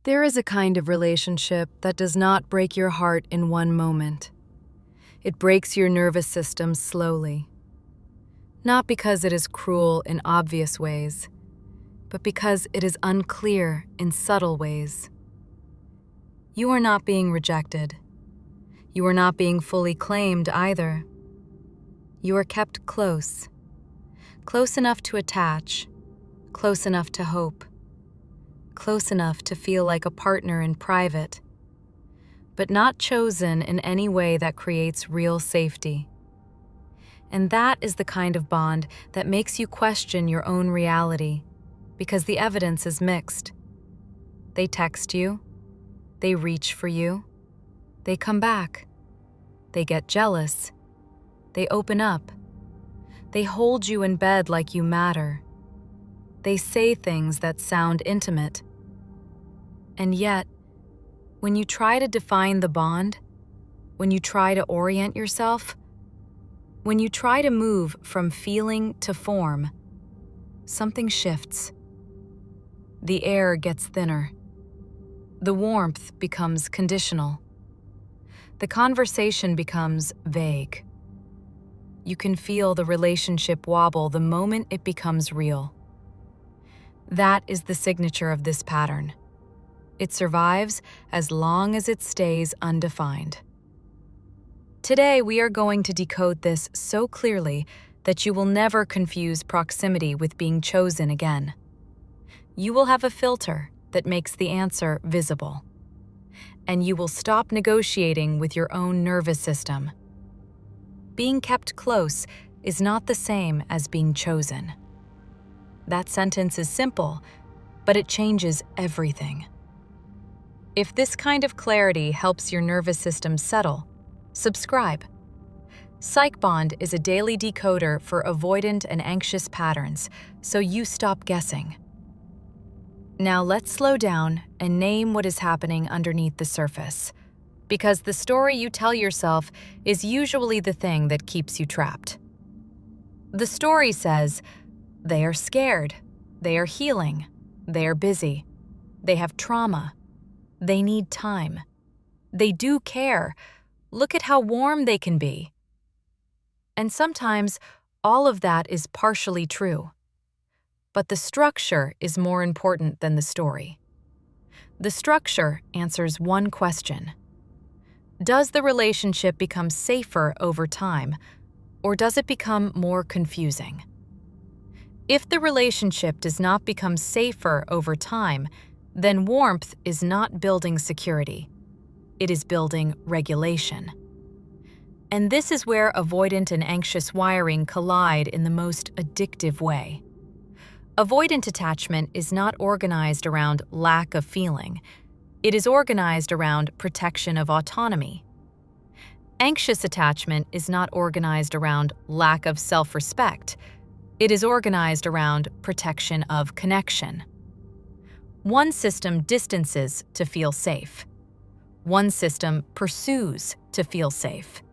There is a kind of relationship that does not break your heart in one moment. It breaks your nervous system slowly. Not because it is cruel in obvious ways, but because it is unclear in subtle ways. You are not being rejected. You are not being fully claimed either. You are kept close, close enough to attach, close enough to hope, close enough to feel like a partner in private, but not chosen in any way that creates real safety. And that is the kind of bond that makes you question your own reality, because the evidence is mixed. They text you, they reach for you, they come back, they get jealous, they open up, they hold you in bed like you matter, they say things that sound intimate. And yet, when you try to define the bond, when you try to orient yourself, when you try to move from feeling to form, something shifts. The air gets thinner. The warmth becomes conditional. The conversation becomes vague. You can feel the relationship wobble the moment it becomes real. That is the signature of this pattern. It survives as long as it stays undefined. Today, we are going to decode this so clearly that you will never confuse proximity with being chosen again. You will have a filter that makes the answer visible, and you will stop negotiating with your own nervous system. Being kept close is not the same as being chosen. That sentence is simple, but it changes everything. If this kind of clarity helps your nervous system settle, subscribe. PsychBond is a daily decoder for avoidant and anxious patterns, so you stop guessing. Now let's slow down and name what is happening underneath the surface, because the story you tell yourself is usually the thing that keeps you trapped. The story says, they are scared, they are healing, they are busy, they have trauma, they need time, they do care, look at how warm they can be. And sometimes all of that is partially true. But the structure is more important than the story. The structure answers one question. Does the relationship become safer over time, or does it become more confusing? If the relationship does not become safer over time, then warmth is not building security. It is building regulation. And this is where avoidant and anxious wiring collide in the most addictive way. Avoidant attachment is not organized around lack of feeling. It is organized around protection of autonomy. Anxious attachment is not organized around lack of self-respect. It is organized around protection of connection. One system distances to feel safe. One system pursues to feel safe.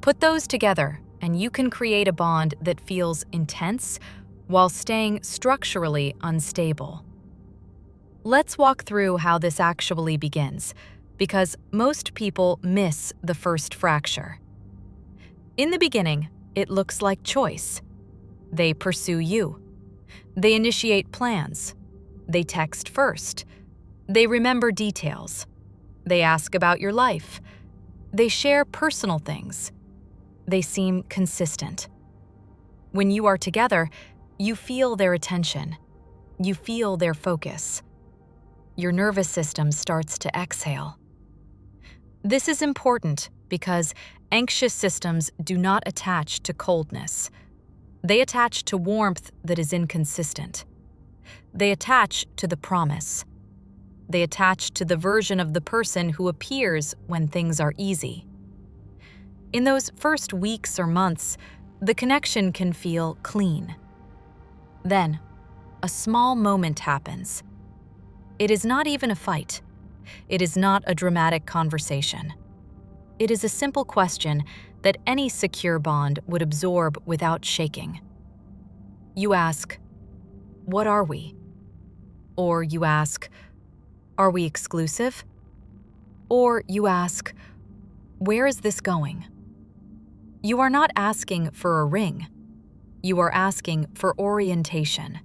Put those together, and you can create a bond that feels intense while staying structurally unstable. Let's walk through how this actually begins, because most people miss the first fracture. In the beginning, it looks like choice. They pursue you. They initiate plans. They text first. They remember details. They ask about your life. They share personal things. They seem consistent. When you are together, you feel their attention. You feel their focus. Your nervous system starts to exhale. This is important because anxious systems do not attach to coldness. They attach to warmth that is inconsistent. They attach to the promise. They attach to the version of the person who appears when things are easy. In those first weeks or months, the connection can feel clean. Then, a small moment happens. It is not even a fight. It is not a dramatic conversation. It is a simple question that any secure bond would absorb without shaking. You ask, "What are we?" Or you ask, Are we exclusive? Or you ask, where is this going? You are not asking for a ring. You are asking for orientation.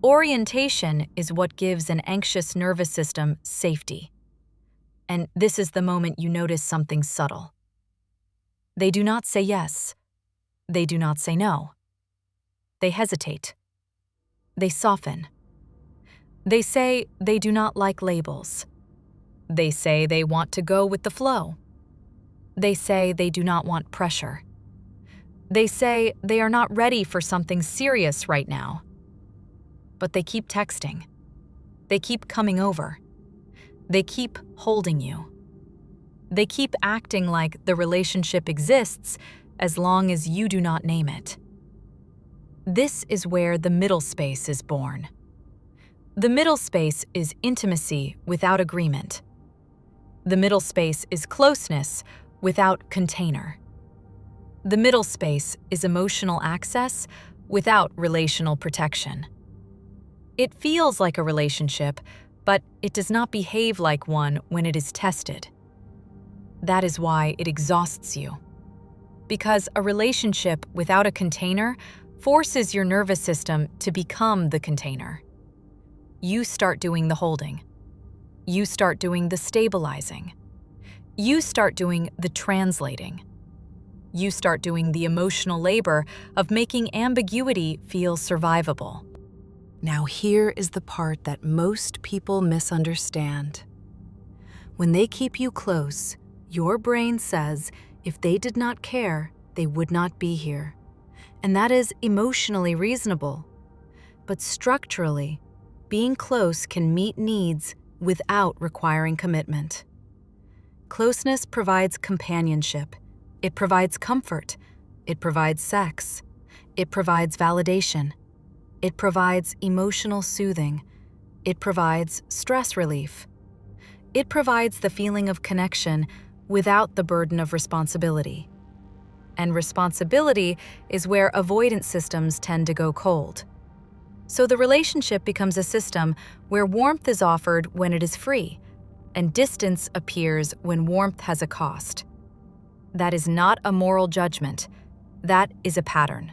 Orientation is what gives an anxious nervous system safety. And this is the moment you notice something subtle. They do not say yes. They do not say no. They hesitate. They soften. They say they do not like labels. They say they want to go with the flow. They say they do not want pressure. They say they are not ready for something serious right now. But they keep texting. They keep coming over. They keep holding you. They keep acting like the relationship exists as long as you do not name it. This is where the middle space is born. The middle space is intimacy without agreement. The middle space is closeness without container. The middle space is emotional access without relational protection. It feels like a relationship, but it does not behave like one when it is tested. That is why it exhausts you. Because a relationship without a container forces your nervous system to become the container. You start doing the holding. You start doing the stabilizing. You start doing the translating. You start doing the emotional labor of making ambiguity feel survivable. Now here is the part that most people misunderstand. When they keep you close, your brain says if they did not care, they would not be here. And that is emotionally reasonable. But structurally, being close can meet needs without requiring commitment. Closeness provides companionship. It provides comfort. It provides sex. It provides validation. It provides emotional soothing. It provides stress relief. It provides the feeling of connection without the burden of responsibility. And responsibility is where avoidant systems tend to go cold. So the relationship becomes a system where warmth is offered when it is free, and distance appears when warmth has a cost. That is not a moral judgment. That is a pattern.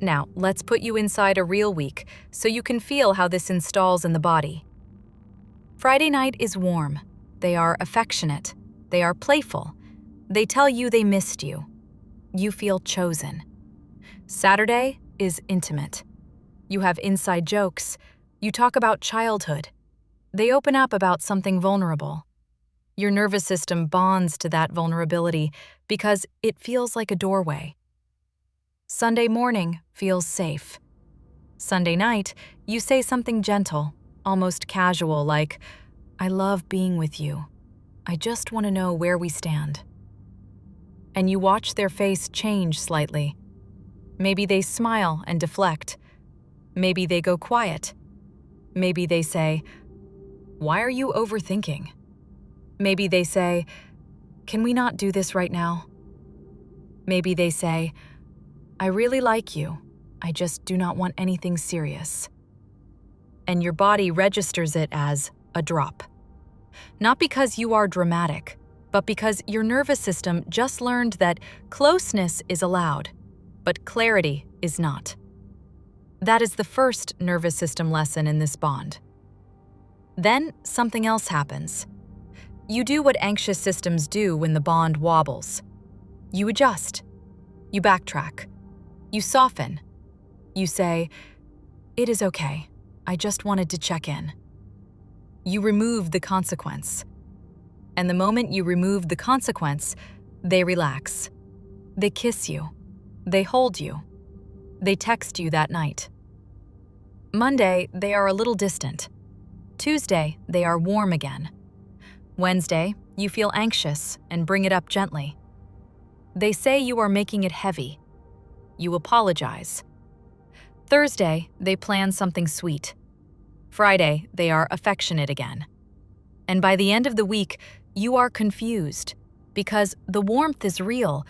Now, let's put you inside a real week so you can feel how this installs in the body. Friday night is warm. They are affectionate. They are playful. They tell you they missed you. You feel chosen. Saturday is intimate. You have inside jokes. You talk about childhood. They open up about something vulnerable. Your nervous system bonds to that vulnerability because it feels like a doorway. Sunday morning feels safe. Sunday night, you say something gentle, almost casual, like, "I love being with you. I just want to know where we stand." And you watch their face change slightly. Maybe they smile and deflect. Maybe they go quiet. Maybe they say, "Why are you overthinking?" Maybe they say, "Can we not do this right now?" Maybe they say, "I really like you. I just do not want anything serious." And your body registers it as a drop. Not because you are dramatic, but because your nervous system just learned that closeness is allowed, but clarity is not. That is the first nervous system lesson in this bond. Then something else happens. You do what anxious systems do when the bond wobbles. You adjust. You backtrack. You soften. You say, "It is okay. I just wanted to check in." You remove the consequence. And the moment you remove the consequence, they relax. They kiss you. They hold you. They text you that night. Monday, they are a little distant. Tuesday, they are warm again. Wednesday, you feel anxious and bring it up gently. They say you are making it heavy. You apologize. Thursday, they plan something sweet. Friday, they are affectionate again. And by the end of the week, you are confused because the warmth is real,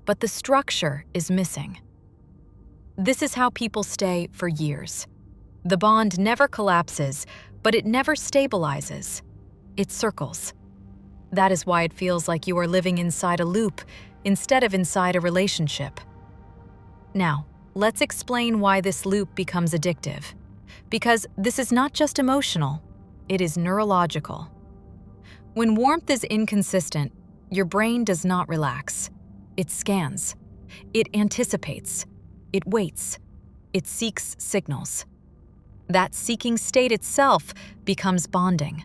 but the structure is missing. This is how people stay for years. The bond never collapses, but it never stabilizes. It circles. That is why it feels like you are living inside a loop instead of inside a relationship. Now, let's explain why this loop becomes addictive. Because this is not just emotional, it is neurological. When warmth is inconsistent, your brain does not relax. It scans. It anticipates. It waits. It seeks signals. That seeking state itself becomes bonding.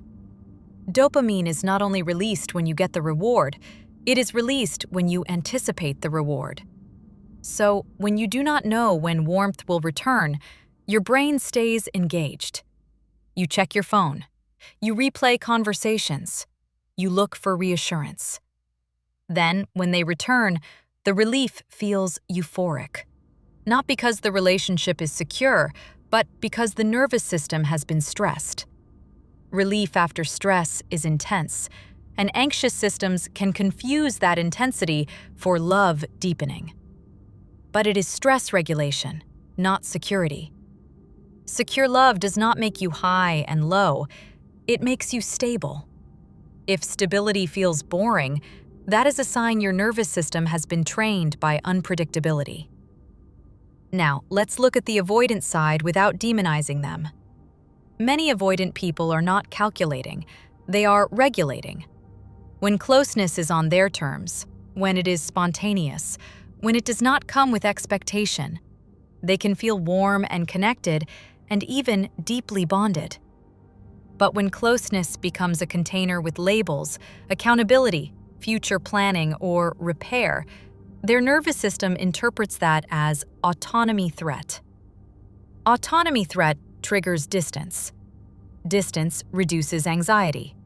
Dopamine is not only released when you get the reward, it is released when you anticipate the reward. So, when you do not know when warmth will return, your brain stays engaged. You check your phone. You replay conversations. You look for reassurance. Then, when they return, the relief feels euphoric. Not because the relationship is secure, but because the nervous system has been stressed. Relief after stress is intense, and anxious systems can confuse that intensity for love deepening. But it is stress regulation, not security. Secure love does not make you high and low, it makes you stable. If stability feels boring, that is a sign your nervous system has been trained by unpredictability. Now, let's look at the avoidant side without demonizing them. Many avoidant people are not calculating, they are regulating. When closeness is on their terms, when it is spontaneous, when it does not come with expectation, they can feel warm and connected and even deeply bonded. But when closeness becomes a container with labels, accountability, future planning, or repair, their nervous system interprets that as autonomy threat. Autonomy threat triggers distance. Distance reduces anxiety.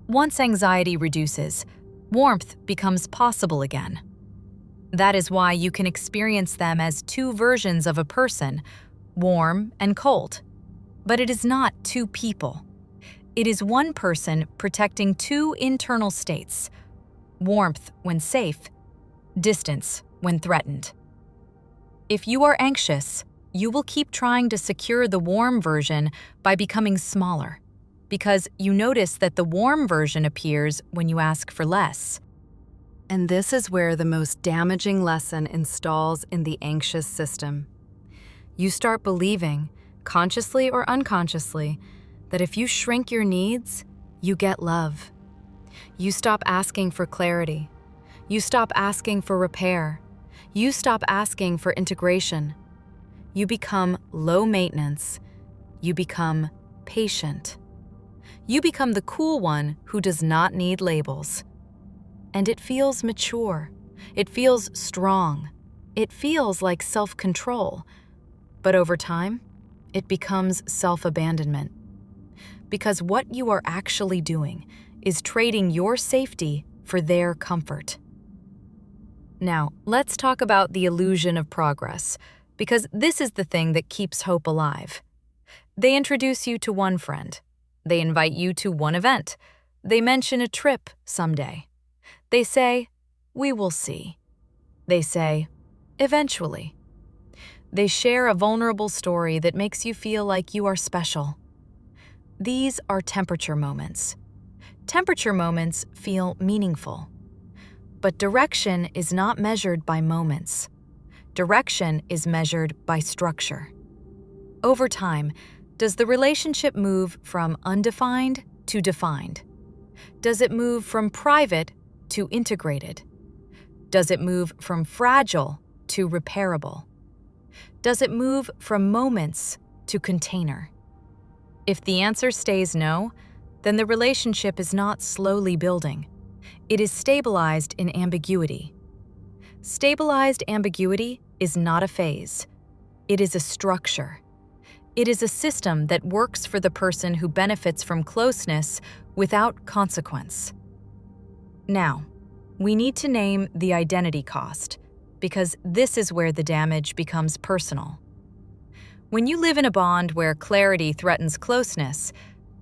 Once anxiety reduces, warmth becomes possible again. That is why you can experience them as two versions of a person, warm and cold. But it is not two people. It is one person protecting two internal states, warmth when safe, distance when threatened. If you are anxious, you will keep trying to secure the warm version by becoming smaller, because you notice that the warm version appears when you ask for less. And this is where the most damaging lesson installs in the anxious system. You start believing, consciously or unconsciously, that if you shrink your needs, you get love. You stop asking for clarity. You stop asking for repair. You stop asking for integration. You become low maintenance. You become patient. You become the cool one who does not need labels. And it feels mature. It feels strong. It feels like self-control. But over time, it becomes self-abandonment. Because what you are actually doing is trading your safety for their comfort. Now, let's talk about the illusion of progress, because this is the thing that keeps hope alive. They introduce you to one friend. They invite you to one event. They mention a trip someday. They say, "We will see." They say, "Eventually." They share a vulnerable story that makes you feel like you are special. These are temperature moments. Temperature moments feel meaningful. But direction is not measured by moments. Direction is measured by structure. Over time, does the relationship move from undefined to defined? Does it move from private to integrated? Does it move from fragile to repairable? Does it move from moments to container? If the answer stays no, then the relationship is not slowly building. It is stabilized in ambiguity. Stabilized ambiguity is not a phase. It is a structure. It is a system that works for the person who benefits from closeness without consequence. Now, we need to name the identity cost, because this is where the damage becomes personal. When you live in a bond where clarity threatens closeness,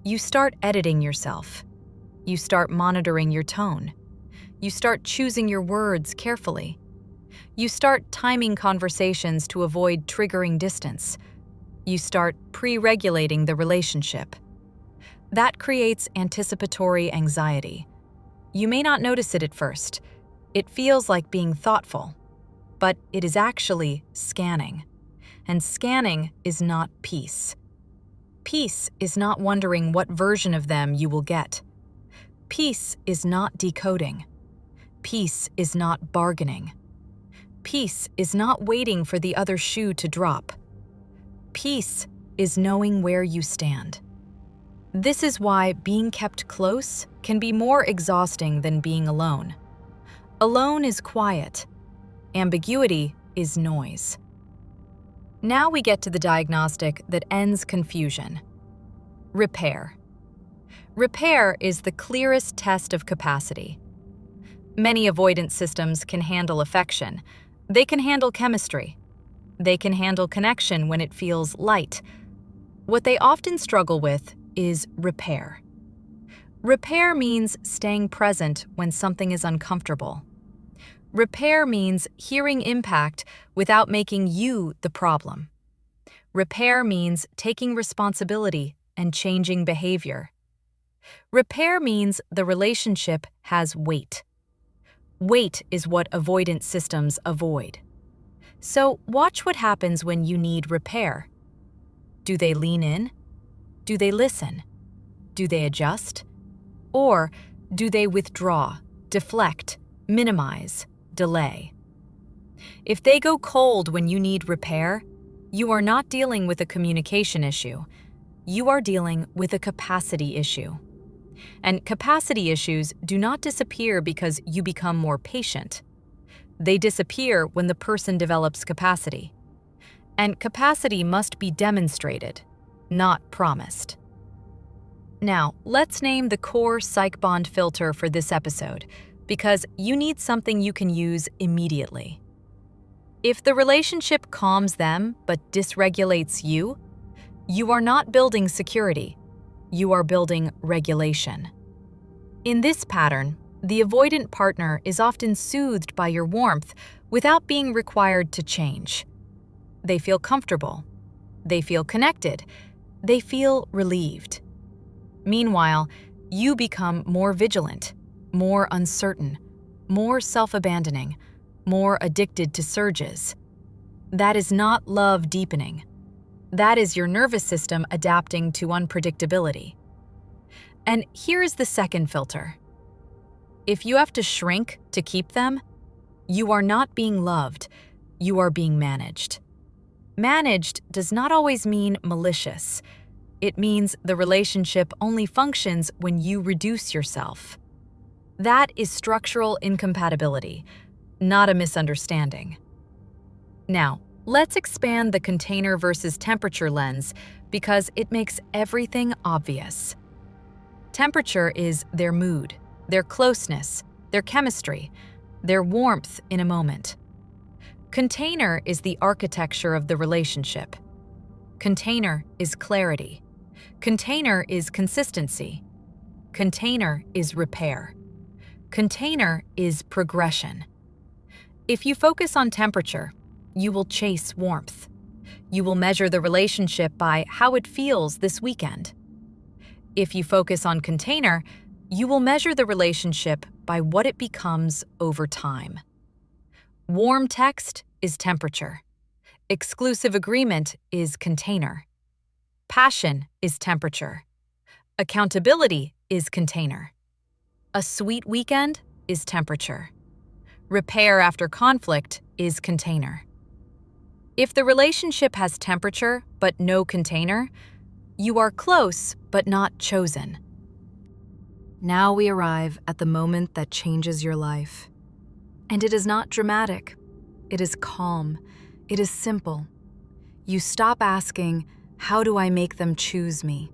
you start editing yourself. You start monitoring your tone. You start choosing your words carefully. You start timing conversations to avoid triggering distance. You start pre-regulating the relationship. That creates anticipatory anxiety. You may not notice it at first. It feels like being thoughtful, but it is actually scanning. And scanning is not peace. Peace is not wondering what version of them you will get. Peace is not decoding. Peace is not bargaining. Peace is not waiting for the other shoe to drop. Peace is knowing where you stand. This is why being kept close can be more exhausting than being alone. Alone is quiet. Ambiguity is noise. Now we get to the diagnostic that ends confusion. Repair. Repair is the clearest test of capacity. Many avoidance systems can handle affection. They can handle chemistry. They can handle connection when it feels light. What they often struggle with is repair. Repair means staying present when something is uncomfortable. Repair means hearing impact without making you the problem. Repair means taking responsibility and changing behavior. Repair means the relationship has weight. Weight is what avoidance systems avoid. So watch what happens when you need repair. Do they lean in? Do they listen? Do they adjust? Or do they withdraw, deflect, minimize, delay? If they go cold when you need repair, you are not dealing with a communication issue. You are dealing with a capacity issue. And capacity issues do not disappear because you become more patient. They disappear when the person develops capacity. And capacity must be demonstrated, not promised. Now, let's name the core PsychBond filter for this episode, because you need something you can use immediately. If the relationship calms them but dysregulates you, you are not building security. You are building regulation. In this pattern, the avoidant partner is often soothed by your warmth without being required to change. They feel comfortable. They feel connected. They feel relieved. Meanwhile, you become more vigilant, more uncertain, more self-abandoning, more addicted to surges. That is not love deepening. That is your nervous system adapting to unpredictability. And here is the second filter. If you have to shrink to keep them, you are not being loved, you are being managed. Managed does not always mean malicious. It means the relationship only functions when you reduce yourself. That is structural incompatibility, not a misunderstanding. Now, let's expand the container versus temperature lens because it makes everything obvious. Temperature is their mood, their closeness, their chemistry, their warmth in a moment. Container is the architecture of the relationship. Container is clarity. Container is consistency. Container is repair. Container is progression. If you focus on temperature, you will chase warmth. You will measure the relationship by how it feels this weekend. If you focus on container, you will measure the relationship by what it becomes over time. Warm text is temperature. Exclusive agreement is container. Passion is temperature. Accountability is container. A sweet weekend is temperature. Repair after conflict is container. If the relationship has temperature but no container, you are close but not chosen. Now we arrive at the moment that changes your life. And it is not dramatic. It is calm. It is simple. You stop asking, how do I make them choose me?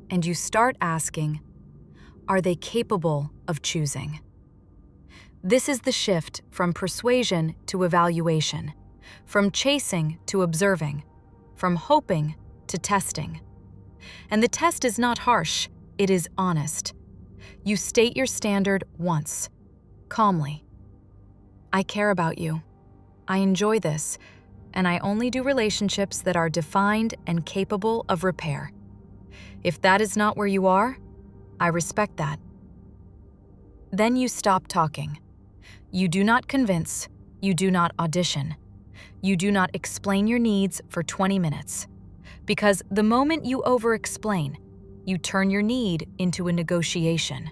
And you start asking, are they capable of choosing? This is the shift from persuasion to evaluation, from chasing to observing, from hoping to testing. And the test is not harsh, it is honest. You state your standard once, calmly. I care about you. I enjoy this, and I only do relationships that are defined and capable of repair. If that is not where you are, I respect that. Then you stop talking. You do not convince. You do not audition. You do not explain your needs for 20 minutes. Because the moment you over-explain, you turn your need into a negotiation.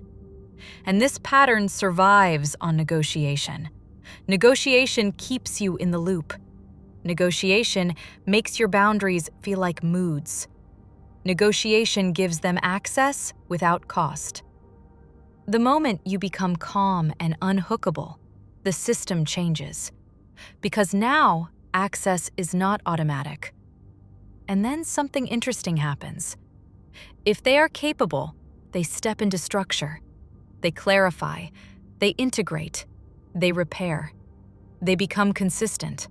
And this pattern survives on negotiation. Negotiation keeps you in the loop. Negotiation makes your boundaries feel like moods. Negotiation gives them access without cost. The moment you become calm and unhookable, the system changes. Because now, access is not automatic. And then something interesting happens. If they are capable, they step into structure. They clarify. They integrate. They repair. They become consistent.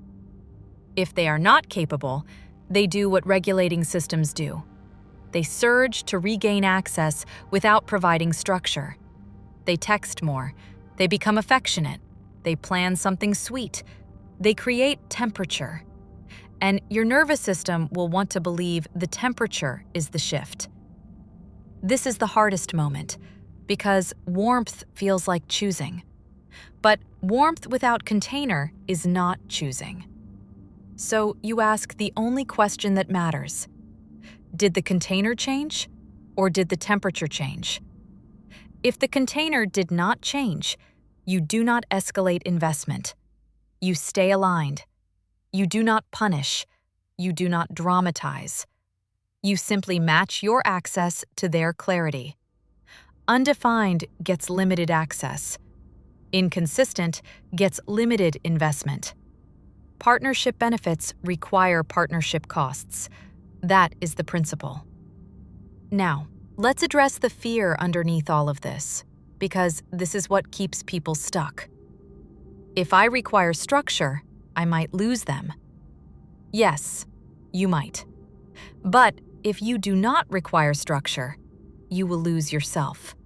If they are not capable, they do what regulating systems do. They surge to regain access without providing structure. They text more. They become affectionate. They plan something sweet. They create temperature. And your nervous system will want to believe the temperature is the shift. This is the hardest moment, because warmth feels like choosing. But warmth without container is not choosing. So you ask the only question that matters. Did the container change, or did the temperature change? If the container did not change, you do not escalate investment. You stay aligned. You do not punish. You do not dramatize. You simply match your access to their clarity. Undefined gets limited access. Inconsistent gets limited investment. Partnership benefits require partnership costs. That is the principle. Now, let's address the fear underneath all of this, because this is what keeps people stuck. If I require structure, I might lose them. Yes, you might. But if you do not require structure, you will lose yourself.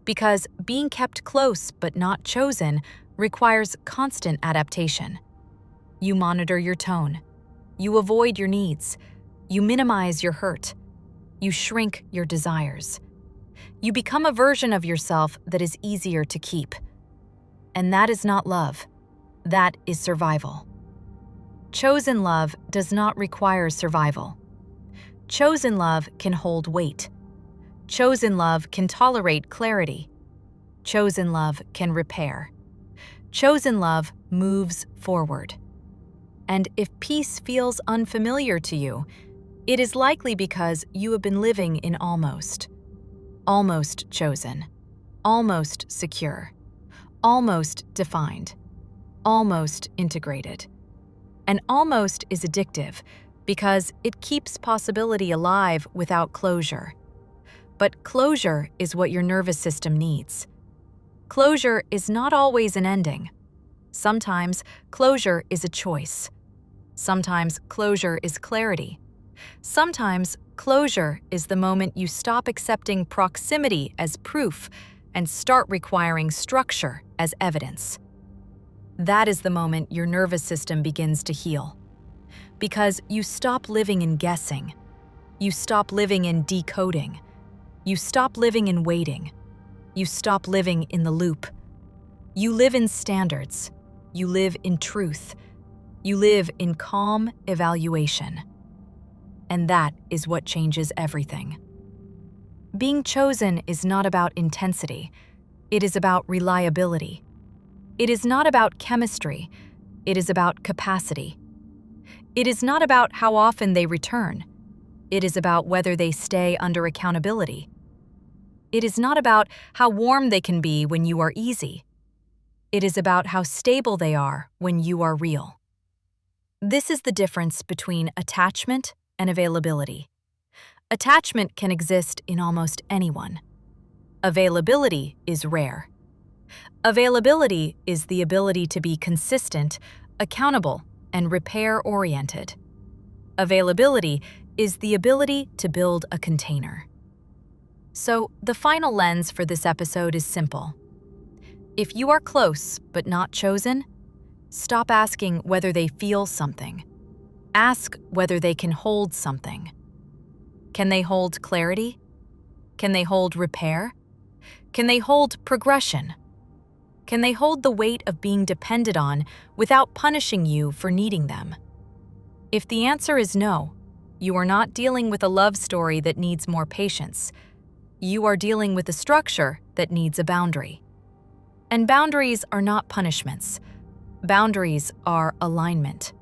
Because being kept close but not chosen requires constant adaptation. You monitor your tone. You avoid your needs. You minimize your hurt. You shrink your desires. You become a version of yourself that is easier to keep. And that is not love. That is survival. Chosen love does not require survival. Chosen love can hold weight. Chosen love can tolerate clarity. Chosen love can repair. Chosen love moves forward. And if peace feels unfamiliar to you, it is likely because you have been living in almost chosen, almost secure, almost defined, almost integrated. And almost is addictive because it keeps possibility alive without closure. But closure is what your nervous system needs. Closure is not always an ending. Sometimes closure is a choice. Sometimes closure is clarity. Sometimes closure is the moment you stop accepting proximity as proof and start requiring structure as evidence. That is the moment your nervous system begins to heal. Because you stop living in guessing. You stop living in decoding. You stop living in waiting. You stop living in the loop. You live in standards. You live in truth. You live in calm evaluation. And that is what changes everything. Being chosen is not about intensity. It is about reliability. It is not about chemistry. It is about capacity. It is not about how often they return. It is about whether they stay under accountability. It is not about how warm they can be when you are easy. It is about how stable they are when you are real. This is the difference between attachment and availability. Attachment can exist in almost anyone. Availability is rare. Availability is the ability to be consistent, accountable, and repair-oriented. Availability is the ability to build a container. So, the final lens for this episode is simple. If you are close but not chosen, stop asking whether they feel something. Ask whether they can hold something. Can they hold clarity? Can they hold repair? Can they hold progression? Can they hold the weight of being depended on without punishing you for needing them? If the answer is no, you are not dealing with a love story that needs more patience. You are dealing with a structure that needs a boundary. And boundaries are not punishments. Boundaries are alignment.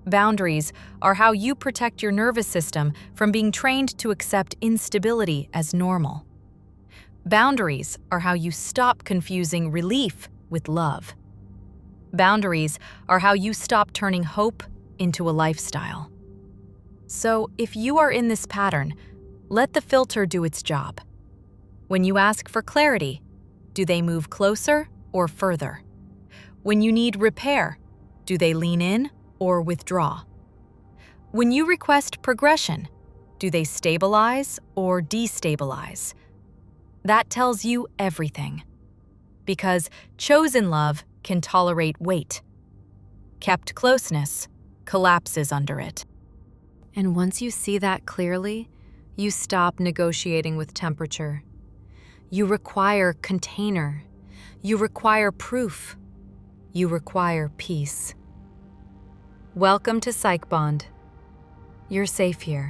Boundaries are how you protect your nervous system from being trained to accept instability as normal. Boundaries are how you stop confusing relief with love. Boundaries are how you stop turning hope into a lifestyle. So, if you are in this pattern, let the filter do its job. When you ask for clarity, do they move closer or further? When you need repair, do they lean in or withdraw? When you request progression, do they stabilize or destabilize? That tells you everything. Because chosen love can tolerate weight. Kept closeness collapses under it. And once you see that clearly, you stop negotiating with temperature. You require container. You require proof. You require peace. Welcome to PsychBond. You're safe here.